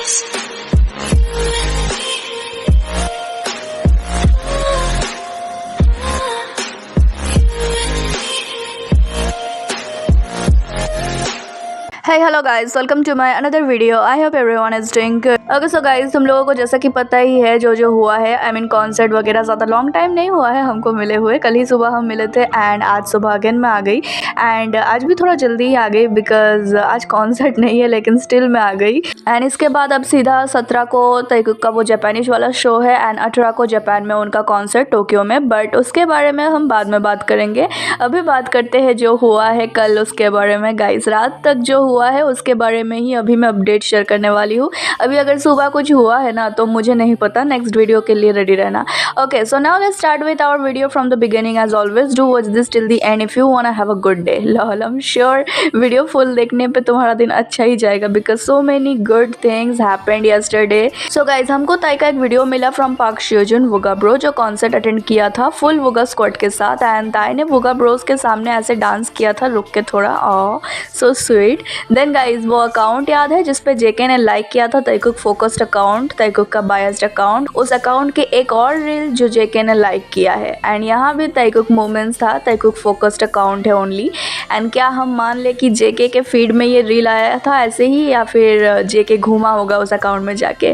Hey hello guys, welcome to my another video. I hope everyone is doing good. Okay so guys, तुम लोगों को जैसा कि पता ही है जो हुआ है, I mean कॉन्सर्ट वगैरह ज़्यादा लॉन्ग टाइम नहीं हुआ है हमको मिले हुए। कल ही सुबह हम मिले थे एंड आज सुबह अगेन मैं आ गई एंड आज भी थोड़ा जल्दी ही आ गई बिकॉज आज कॉन्सर्ट नहीं है लेकिन स्टिल मैं आ गई। एंड इसके बाद अब सीधा 17 को ताइकुक का वो जापानीज वाला शो है एंड 18 को जापान में उनका कॉन्सर्ट टोक्यो में, बट उसके बारे में हम बाद में बात करेंगे। अभी बात करते हैं जो हुआ है कल उसके बारे में। गाइस रात तक जो हुआ है उसके बारे में ही अभी मैं अपडेट शेयर करने वाली हूँ। अभी अगर सुबह कुछ हुआ है ना तो मुझे नहीं पता, नेक्स्ट वीडियो के लिए रेडी रहना। Okay so now let's start with our video from the beginning. As always do watch this till the end if you want to have a good day. Lol I am sure video full देखने पे तुम्हारा दिन अच्छा ही जाएगा because so many good things happened yesterday. So guys हमको Tae का एक वीडियो मिला फ्रॉम पार्क शियोजुन वुगा ब्रो जो कॉन्सर्ट अटेंड किया था फुल वुगा स्क्वाड के साथ एंड ताई ने वुगा ब्रोस के सामने ऐसे डांस किया था रुक के थोड़ा, सो स्वीट। देन गाइज वो अकाउंट याद है जिसपे जेके ने लाइक किया था ताइकुक फोकस्ड अकाउंट, ताइकुक का बायस्ड अकाउंट, उस अकाउंट के एक और रील जो जेके ने लाइक किया है एंड यहाँ भी ताइकुक मोमेंट्स था, ताइकुक फोकस्ड अकाउंट है ओनली। एंड क्या हम मान ले कि जेके के फीड में ये रील आया था ऐसे ही या फिर जेके घूमा होगा उस अकाउंट में जाके।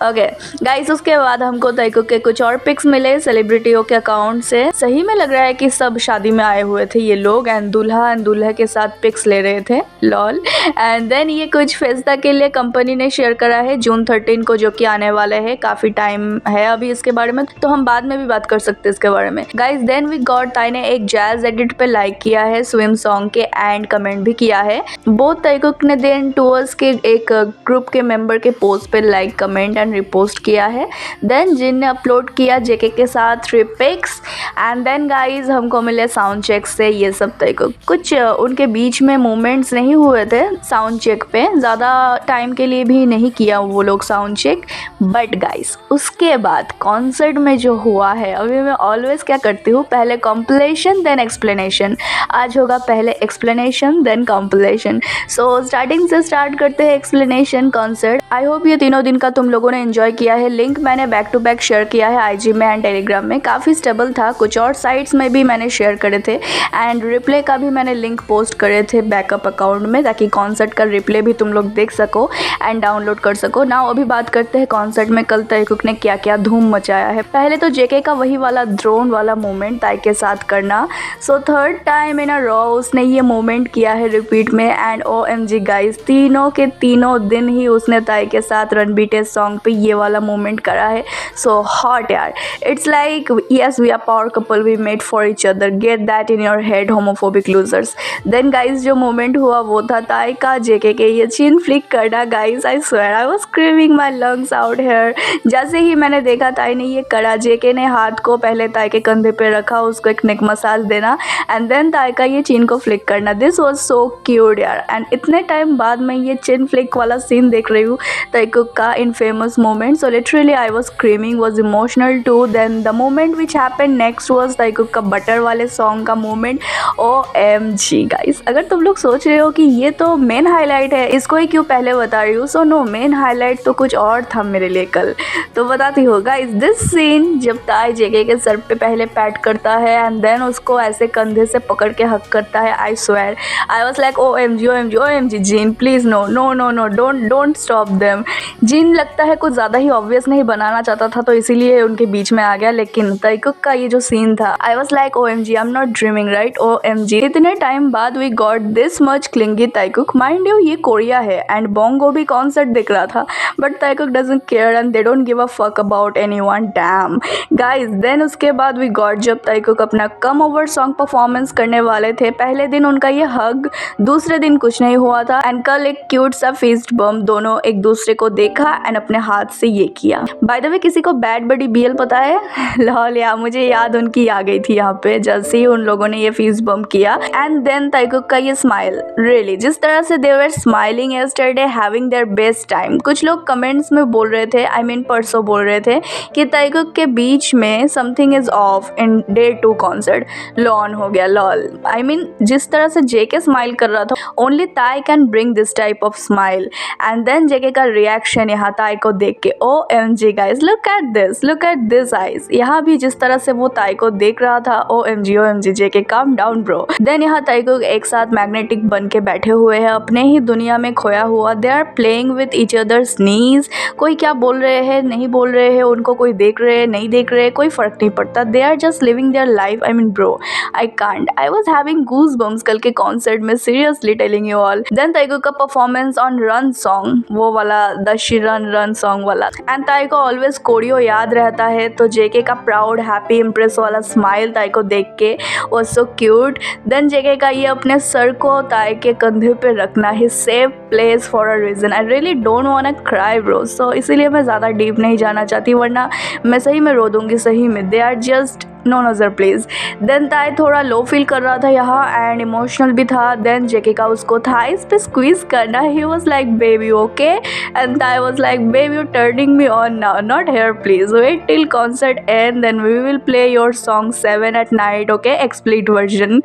ओके गाइस उसके बाद हमको ताइकुक के कुछ और पिक्स मिले सेलिब्रिटियों के अकाउंट से। सही में लग रहा है कि सब शादी में आए हुए थे ये लोग एंड दूल्हा एंड दूल्हे के साथ पिक्स ले रहे थे, लॉल। एंड देन ये कुछ फेस्टा के लिए कंपनी ने शेयर करा है जून 13 को जो कि आने वाले है। काफी टाइम है अभी इसके बारे में तो हम बाद में भी बात कर सकते हैं इसके बारे में। गाइस देन वी गॉट ताई ने एक जैज एडिट पे लाइक किया है स्विम सॉन्ग के एंड कमेंट भी किया है। बोथ ताइकुक ने देन टूअर्स के एक ग्रुप के मेंबर के पोस्ट पे लाइक कमेंट एंड रिपोस्ट किया है। देन जिन ने अपलोड किया जेके के साथ 3 पिक्स एंड देन गाइज हमको मिले साउंड चेक से ये सब ताइकुक कुछ उनके बीच में मूवमेंट्स नहीं हुए थे साउंड चेक पे, ज़्यादा टाइम के लिए भी नहीं किया वो लोग साउंड चेक। बट गाइस उसके बाद कॉन्सर्ट में जो हुआ है, अभी मैं ऑलवेज क्या करती हूँ पहले कॉम्पिलेशन देन एक्सप्लेनेशन, आज होगा पहले explanation then compilation. So starting से स्टार्ट करते हैं एक्सप्लेनेशन कॉन्सर्ट। आई होप ये तीनों दिन का तुम लोगों ने एंजॉय किया है। लिंक मैंने बैक टू बैक शेयर किया है आईजी में एंड टेलीग्राम में, काफ़ी स्टेबल था। कुछ और साइट्स में भी मैंने शेयर करे थे एंड रिप्ले का भी मैंने लिंक पोस्ट करे थे बैकअप अकाउंट में ताकि कॉन्सर्ट का रिप्ले भी तुम लोग देख सको एंड डाउनलोड कर सको। नाउ अभी बात करते हैं कॉन्सर्ट में कल ताइकुक ने क्या क्या धूम मचाया है। पहले तो जेके का वही वाला ड्रोन वाला मोमेंट ताई के साथ करना, so third time in a raw उसने ये मोमेंट किया है रिपीट में एंड OMG गाइस तीनों के तीनों दिन ही उसने ताई के साथ रन बीटेस सॉन्ग पे ये वाला मोमेंट करा है। सो हॉट यार, it's like yes we are power couple we made for each other, get that in your head homophobic losers. Then guys जो मोमेंट हुआ वो था ताई का जेके के ये चिन फ्लिक करना। Guys I swear I was screaming my lungs out here. जैसे ही मैंने देखा ताई ने ये करा, जेके ने हाथ को पहले ताई के कंधे पे रखा, उसको एक नेक मसाज देना एंड देन ताई का ये चिन को फ्लिक करना। दिस वाज सो क्यूट यार एंड इतने टाइम बाद मैं ये चिन फ्लिक वाला सीन देख रही हूँ ताइकुक का infamous moment. So literally I was screaming, was emotional too. Then the moment which happened next was Taekook का बटर वाले सॉन्ग का मोमेंट। OMG गाइस अगर तुम लोग सोच रहे हो कि ये तो मेन हाईलाइट है इसको ही क्यों पहले बता रही हूँ, सो नो मेन हाईलाइट तो कुछ और था मेरे लिए कल, तो बताती हो गाइस। दिस सीन जब ताई जेके के सर पे पहले पैट करता है एंड देन उसको ऐसे कंधे से पकड़ के हक करता है, I swear I was like OMG Jin please no don't stop them. Jin लगता है कुछ ज़्यादा ही ऑब्वियस नहीं बनाना चाहता था तो इसीलिए उनके बीच में आ गया, लेकिन ताइकुक का ये जो सीन था I was like OMG I am not dreaming right. OMG इतने टाइम बाद we got this much clingy Taekook. Mind you ये कोरिया है एंड बोंगो भी कॉन्सर्ट दिख रहा था but Taekook doesn't care and they don't give a fuck about anyone, damn guys. Then उसके बाद वी गॉट जब ताइकुक अपना कम ओवर सॉन्ग परफॉर्मेंस करने वाले थे। पहले दिन उनका ये हग, दूसरे दिन कुछ नहीं हुआ था एंड कल एक क्यूट सा फिस्ट बम, दोनों एक दूसरे को देखा एंड अपने हाथ से ये किया। बाय द वे किसी को बैड बडी BL पता है? लॉल यार मुझे याद उनकी आ गई थी यहाँ पे जैसे ही उन लोगों ने ये फिस्ट बम किया। एंड देन ताइकुक का ये स्माइल, रियली जिस तरह से they were smiling yesterday having their best time. कुछ लोग लोग कमेंट्स में बोल रहे थे, आई मीन परसों बोल रहे थे कि ताइकुक के बीच में something is of in day 2 concert, lawn हो गया लॉल। आई मीन जिस तरह से जेके स्माइल कर रहा था, only Tae can bring this type of smile. And then JK का रिएक्शन यहाँ ताई को देख के, O M G guys, look at this eyes. यहाँ भी जिस तरह से वो ताई को देख रहा था, ओ एम जी जेके काम डाउन ब्रो। देन यहाँ ताइकुक एक साथ मैग्नेटिक बन के बैठे हुए हैं अपने ही दुनिया में खोया हुआ। They are playing with each others knees. कोई क्या बोल रहे हैं नहीं बोल रहे हैं, उनको कोई देख रहे हैं नहीं देख रहे हैं, कोई फर्क नहीं पड़ता। They are just living their life. I mean bro, I can't, I was having goose bumps कल के कॉन्सर्ट में, seriously telling you all. Then Taekook का परफॉर्मेंस ऑन रन सॉन्ग, वो वाला द शिरन रन सॉन्ग वाला। And Tae को always chorio याद रहता है, तो जेके का प्राउड हैप्पी इम्प्रेस वाला स्माइल ताई को देख के was so cute. Then JK का ये अपने सर को ताई के कंधे पे रखना, he safe place for a reason. I really don't want to cry bro, so इसीलिए मैं ज़्यादा डीप नहीं जाना चाहती, वरना मैं सही में रो दूंगी सही में। दे आर जस्ट नो नज़र प्लीज़। देन ताई थोड़ा लो फील कर रहा था यहाँ एंड इमोशनल भी था। देन जेके का उसको थाइस पे स्क्वीज करना, he was like baby okay, and Tae was like baby you turning me on now, not here please, wait till concert and then we will play your song 7 at night okay, explicit version.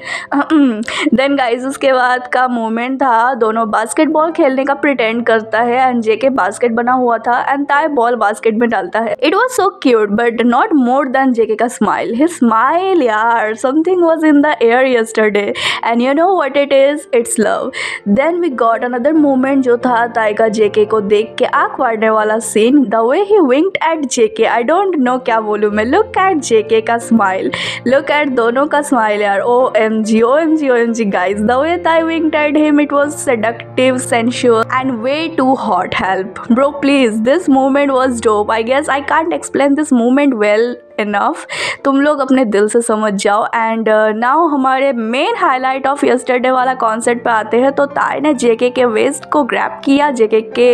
Then guys उसके बाद का moment था, दोनों basketball खेलने का pretend करता है and JK basket बना हुआ था एंड ताई बॉल बास्केट में डालता है। It was so cute but not more than JK का smile. Smile yaar, something was in the air yesterday and you know what it is, it's love. Then we got another moment जो था Tae का जेके को देख के आँख फाड़ने वाला scene, the way he winked at JK, I don't know क्या बोलूँ मैं। look at JK का smile, look at दोनों का smile यार, OMG guys, the way ताई winked at him, it was seductive, sensual and way too hot. Help bro please, this moment was dope. I guess I can't explain this moment well enough, तुम लोग अपने दिल से समझ जाओ। And now हमारे main highlight of yesterday वाला concert पे आते हैं। तो ताई ने जेके के वेस्ट को ग्रैब किया, जेके के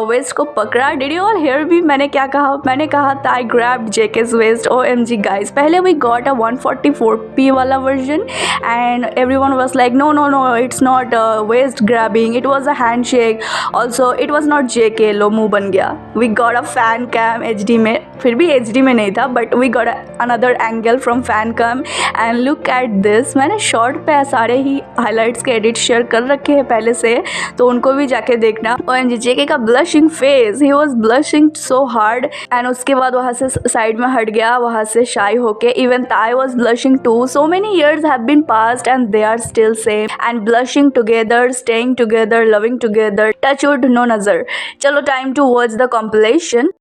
वेस्ट को पकड़ा। Did you all hear me, मैंने क्या कहा, मैंने कहा Tae grab JK's waist. OMG guys, पहले वी गॉट अ 144p वाला version and everyone was like no it's not waist grabbing, it was a handshake, also it was not JK. लो मुंह बन गया। We got a fan cam HD में, फिर भी HD में नहीं था but we got another angle from fan cam and look at this. मैंने शॉर्ट पे सारे ही हाईलाइट्स के एडिट शेयर कर रखे हैं पहले से, तो उनको भी जाके देखना। और जेके का blushing face, he was blushing so hard and उसके बाद वहाँ से साइड में हट गया, वहाँ से शाई होके। Even Tae was blushing too. So many years have been passed and they are still same and blushing together, staying together, loving together, touch wood no nazar। चलो time to watch the compilation।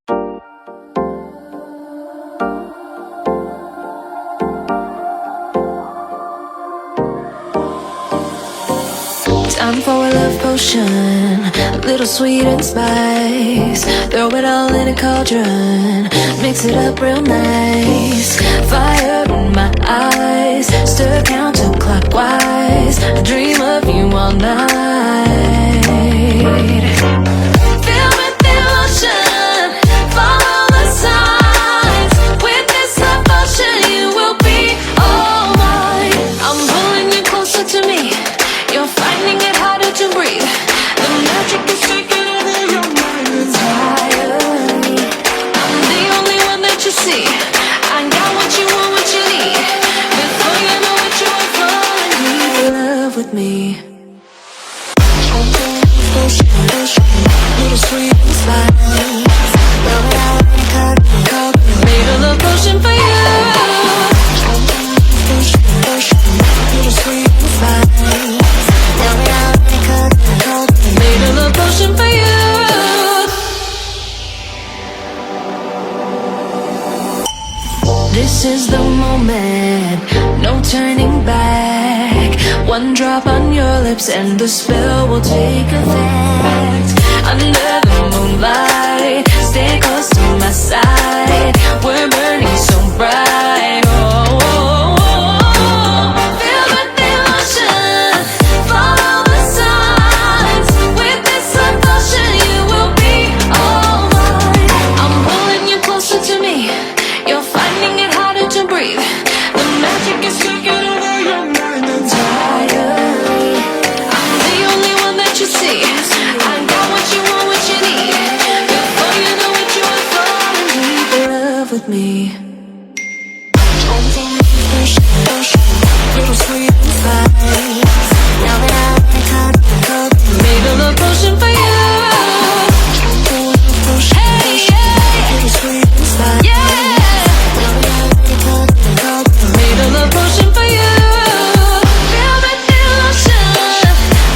Time for a love potion, a little sweet and spice. Throw it all in a cauldron, mix it up real nice. Fire in my eyes, stir counterclockwise. I dream of you all night. Fill with emotion, follow the signs. With this love potion, you will be all mine. I'm pulling you closer to me. You're finding it harder to breathe. The magic is taking over your mind entirely. I'm the only one that you see. I got what you want, what you need. Before you know what you are falling in love with me. Little sweet and spice. Made a love potion for you. Little sweet and spice. Made a love potion for you. This is the moment, no turning back. One drop on your lips and the spell will take effect. Under the moonlight, stay close to my side. We're burning so bright. Feel the emotion, follow the signs. With this love potion, you will be all mine. I'm pulling you closer to me. You're finding it harder to breathe. The magic is taking over your mind entirely. I'm the only one that you see. I got what you want, what you with me. Little sweet and fine. Now that I made a love potion for you. Hey, yeah. Little sweet and fine. Yeah. Made a love potion for you. Feel the emotion.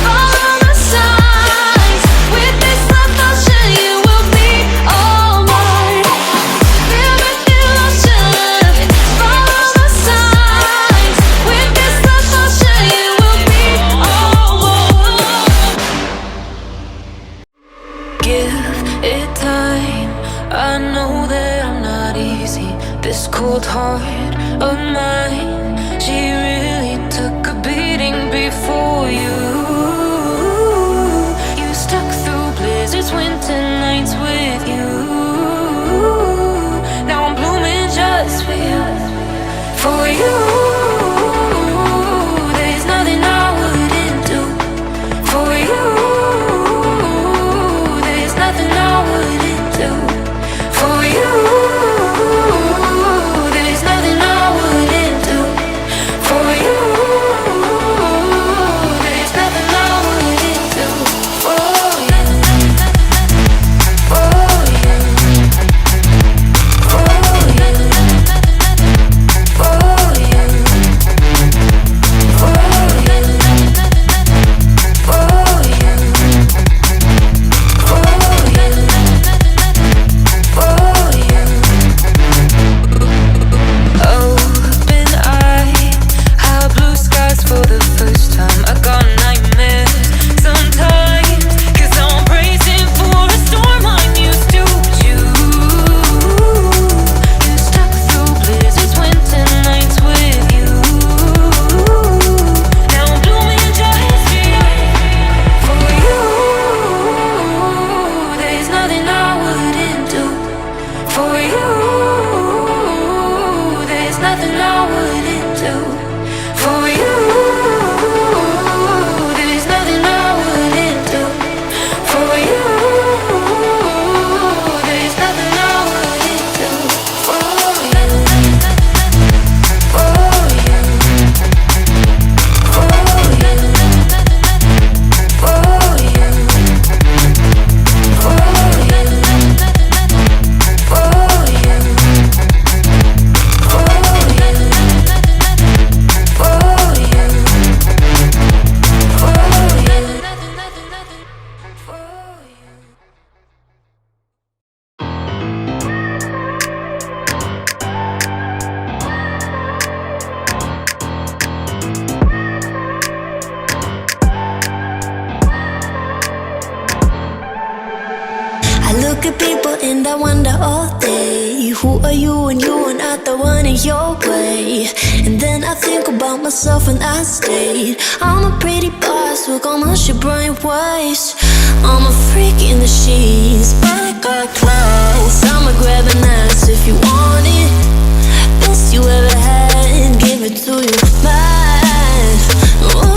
Follow the signs. With this love potion, you will be all mine. Feel the emotion. Follow the signs. With this love potion, you will be all mine. Give it time. I know that I'm not easy. This cold heart of mine, she really took a beating before you. You stuck through blizzards, winter nights with you. Now I'm blooming just for you. For you, there's nothing I wouldn't do. For you, there's nothing I wouldn't do. For you, there's nothing I wouldn't do. For you, there's nothing I wouldn't do. For you, for you, for you, for you, Open eye, how blue skies for the first time. I got nightmares sometimes, 'cause I'm bracing for a storm I'm used to. You stuck through blizzards, winter nights with you. Now I'm blooming just for you. For you, there's nothing I wouldn't do. For you, there's nothing I wouldn't do. For you, there's nothing I wouldn't do. For you, there's nothing I wouldn't do. For you, for you, for you, for you, for you, for you. I look at people and I wonder all day, who are you and you are not the one in your way. And then I think about myself and I state, I'm a pretty boss, look almost your brain waves. I'm a freak in the sheets, but I got class. I'ma grab an ass if you want it. Best you ever had, give it to you fast. Ooh.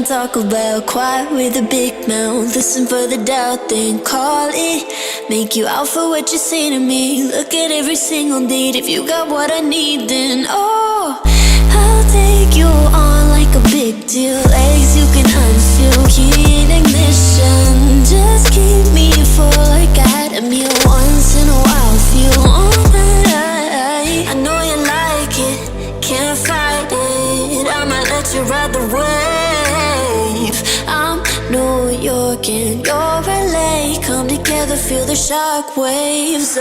Talk about quiet with a big mouth. Listen for the doubt, then call it. Make you out for what you say to me. Look at every single date. If you got what I need, then oh, I'll take you on like a big deal. Legs you can unseal, key in ignition. Just keep me full like I had a meal once in a while. Feel alright. I know you like it, can't fight it. I might let you ride the wave. I'm New York and you're LA. Come together, feel the shock waves.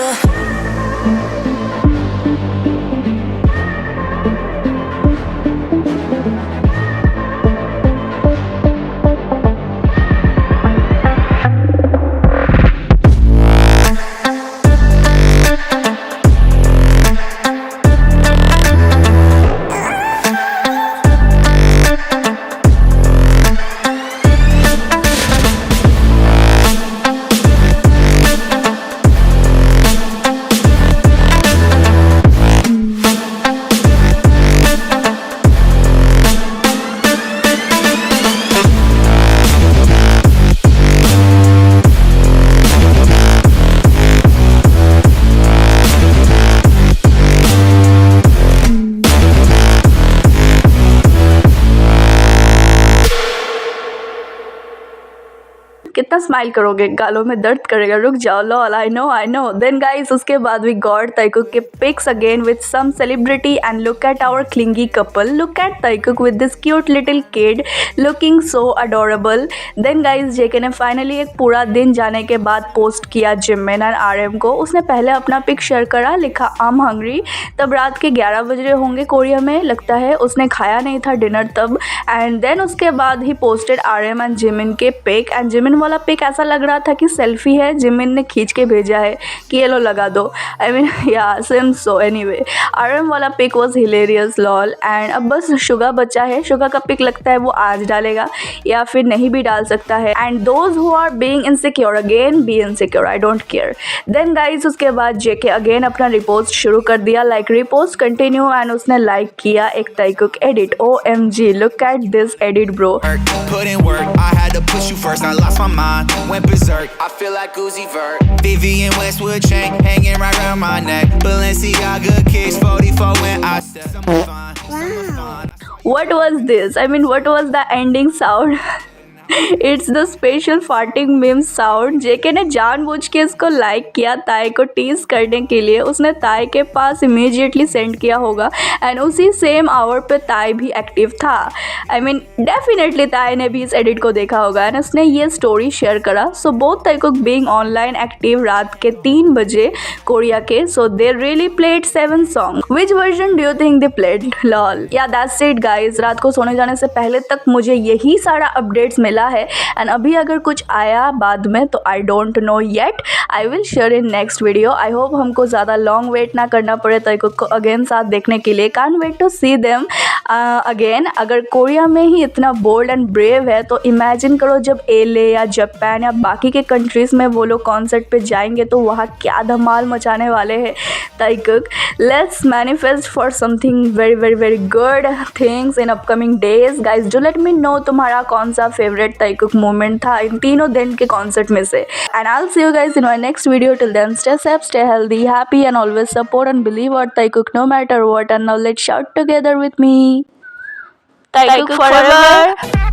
कितना smile करोगे, गालों में दर्द करेगा, रुक जाओ lol, I know. Then guys उसके बाद वी गॉट ताइकुक के pics again with some celebrity and look at our clingy couple, look at Taekook with this cute little kid looking so adorable. Then guys JK ने finally एक पूरा दिन जाने के बाद पोस्ट किया जिमिन एंड आरएम को। उसने पहले अपना पिक शेयर करा, लिखा आई एम हंग्री। तब रात के 11 बज रहे होंगे कोरिया में, लगता है उसने खाया नहीं था डिनर तब। एंड देन उसके बाद he posted RM and Jimin के पिक, एंड जिमिन वाला पिक ऐसा लग रहा था कि सेल्फी है, जिमिन ने खींच के भेजा है कि ये लो लगा दो। आई मीन या सिम सो एनीवे आरएम वाला pic was hilarious lol. And अब बस शुगा बचा है, शुगा का पिक लगता है वो आज डालेगा या फिर नहीं भी डाल सकता है। And those who are being insecure again be insecure, I don't care. Then guys उसके बाद जेके अगेन अपना रिपोस्ट शुरू कर दिया, लाइक रिपोस्ट कंटिन्यू, एंड उसने लाइक किया एक Taekook edit. OMG look at this edit bro. Put in work, I had to push you first, I lost my mind, went berserk, I feel like Uzi Vert. Vivian Westwood chain, hanging right around my neck, Balenciaga kicks, 44 when I step. What was this? I mean what was the ending sound? It's the special farting meme sound. JK ने जानबूझ के इसको like किया ताई को tease करने के लिए। उसने ताई के पास इमीडिएटली सेंड किया होगा एंड उसी सेम आवर पे ताई भी एक्टिव था। आई मीन डेफिनेटली ताई ने भी इस एडिट को देखा होगा एंड उसने ये स्टोरी शेयर करा। So both Taekook being online active रात के 3 बजे कोरिया के। So they really played 7 song. Which version do you think they played? Lol. Yeah that's it guys. रात को सोने जाने से पहले तक मुझे यही सारा अपडेट्स मिला है एंड अभी अगर कुछ आया बाद में तो I don't know yet, I will share in next video. I hope हमको ज़्यादा लॉन्ग वेट ना करना पड़े ताइकुक को अगेन साथ देखने के लिए। Can't wait to see them again. अगर कोरिया में ही इतना बोल्ड एंड ब्रेव है तो इमेजिन करो जब LA या जापान या बाकी के कंट्रीज़ में वो लोग कॉन्सर्ट पे जाएंगे तो वहाँ क्या धमाल मचाने वाले हैं Taekook. Let's manifest for something very very very good things in upcoming days. Guys do let me know तुम्हारा कौन सा फेवरेट ताइकुक मोमेंट था इन तीनों दिन के कॉन्सर्ट में से। And I will see you guys in my next video. Till then stay safe, stay healthy, happy and always support and believe our Taekook no matter what. And now let's shout together with me. Taikuk forever.